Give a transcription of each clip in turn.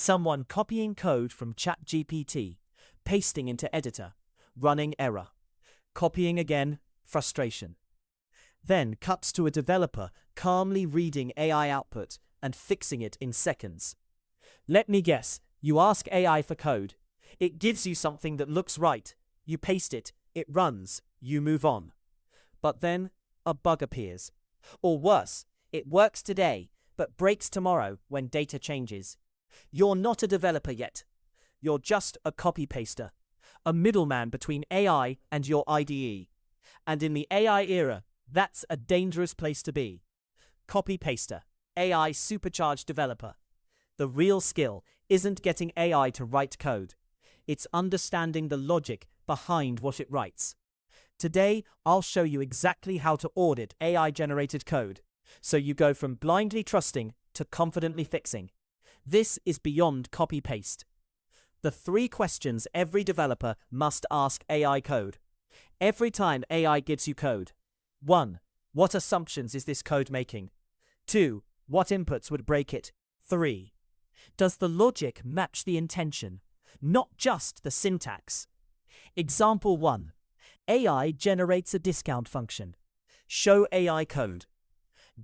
Someone copying code from ChatGPT, pasting into editor, running error. Copying again, frustration. Then cuts to a developer calmly reading AI output and fixing it in seconds. Let me guess, you ask AI for code. It gives you something that looks right. You paste it, it runs, you move on. But then, a bug appears. Or worse, it works today, but breaks tomorrow when data changes. You're not a developer yet. You're just a copy-paster, a middleman between AI and your IDE. And in the AI era, that's a dangerous place to be. Copy-paster, AI supercharged developer. The real skill isn't getting AI to write code. It's understanding the logic behind what it writes. Today, I'll show you exactly how to audit AI-generated code, so you go from blindly trusting to confidently fixing. This is beyond copy-paste. The 3 questions every developer must ask AI code. Every time AI gives you code. 1. What assumptions is this code making? 2. What inputs would break it? 3. Does the logic match the intention, not just the syntax? Example 1. AI generates a discount function. Show AI code.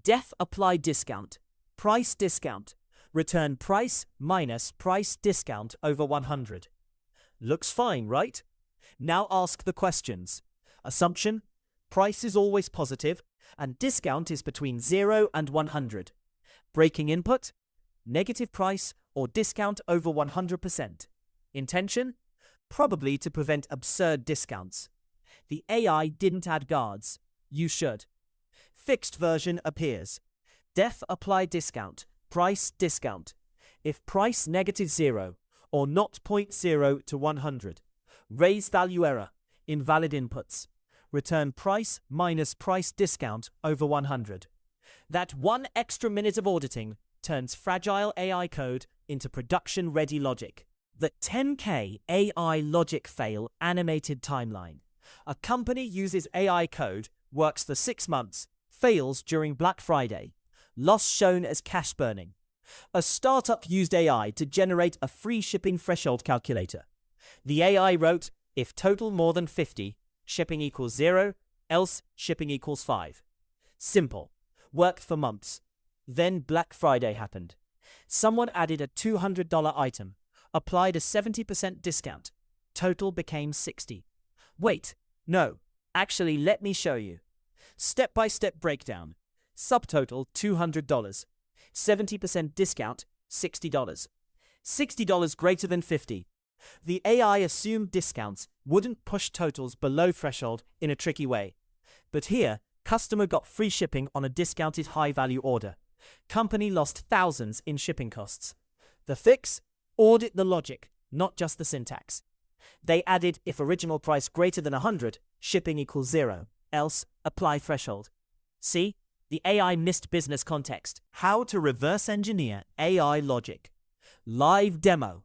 Def apply discount, price discount, return price minus price discount over 100. Looks fine, right? Now ask the questions. Assumption: price is always positive and discount is between 0 and 100. Breaking input: negative price or discount over 100%. Intention: probably to prevent absurd discounts. The AI didn't add guards. You should. Fixed version appears. Def apply discount, price discount. If price -0 or not 0.0 to 100. Raise value error, invalid inputs. Return price minus price discount over 100. That 1 extra minute of auditing turns fragile AI code into production-ready logic. The 10K AI logic fail animated timeline. A company uses AI code, works for 6 months, fails during Black Friday. Loss shown as cash burning. A startup used AI to generate a free shipping threshold calculator. The AI wrote, if total more than 50, shipping equals 0, else shipping equals 5. Simple. Worked for months. Then Black Friday happened. Someone added a $200 item, applied a 70% discount. Total became 60. Wait, no, actually let me show you. Step-by-step breakdown. Subtotal $200. 70% discount, $60. $60 greater than 50. The AI assumed discounts wouldn't push totals below threshold in a tricky way. But here, customer got free shipping on a discounted high-value order. Company lost thousands in shipping costs. The fix? Audit the logic, not just the syntax. They added if original price greater than 100, shipping equals 0, else apply threshold. See? The AI missed business context. How to reverse engineer AI logic. Live demo.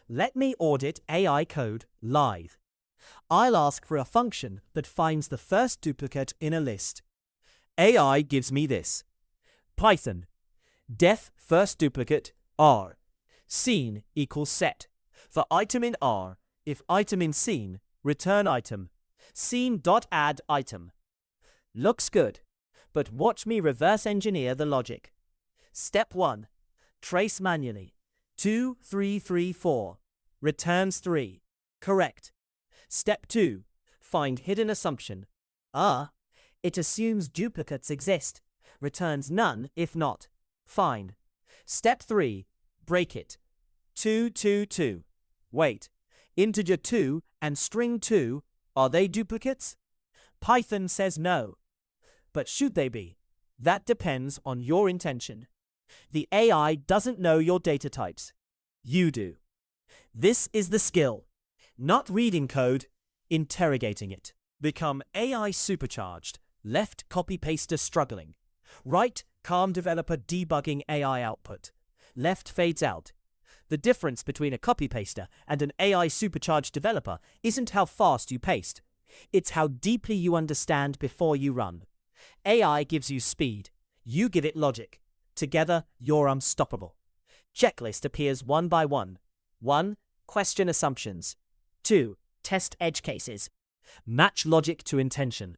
Let me audit AI code live. I'll ask for a function that finds the first duplicate in a list. AI gives me this. Python. Def first duplicate R. Scene equals set. For item in R, if item in scene, return item. Scene.add item. Looks good. But watch me reverse engineer the logic. Step 1. Trace manually. 2, 3, 3, 4. Returns 3. Correct. Step 2. Find hidden assumption. It assumes duplicates exist. Returns none if not. Fine. Step 3. Break it. 2, 2, 2. Wait. Integer 2 and string 2, are they duplicates? Python says no. But should they be? That depends on your intention. The AI doesn't know your data types. You do. This is the skill. Not reading code, interrogating it. Become AI supercharged, left copy-paster struggling. Right, calm developer debugging AI output. Left fades out. The difference between a copy-paster and an AI supercharged developer isn't how fast you paste. It's how deeply you understand before you run. AI gives you speed. You give it logic. Together, you're unstoppable. Checklist appears one by one. 1. Question assumptions. 2. Test edge cases. Match logic to intention.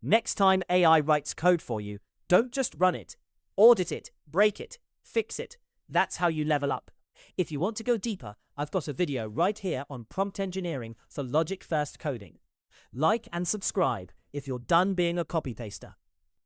Next time AI writes code for you, don't just run it. Audit it, break it, fix it. That's how you level up. If you want to go deeper, I've got a video right here on prompt engineering for logic-first coding. Like and subscribe if you're done being a copy-paster.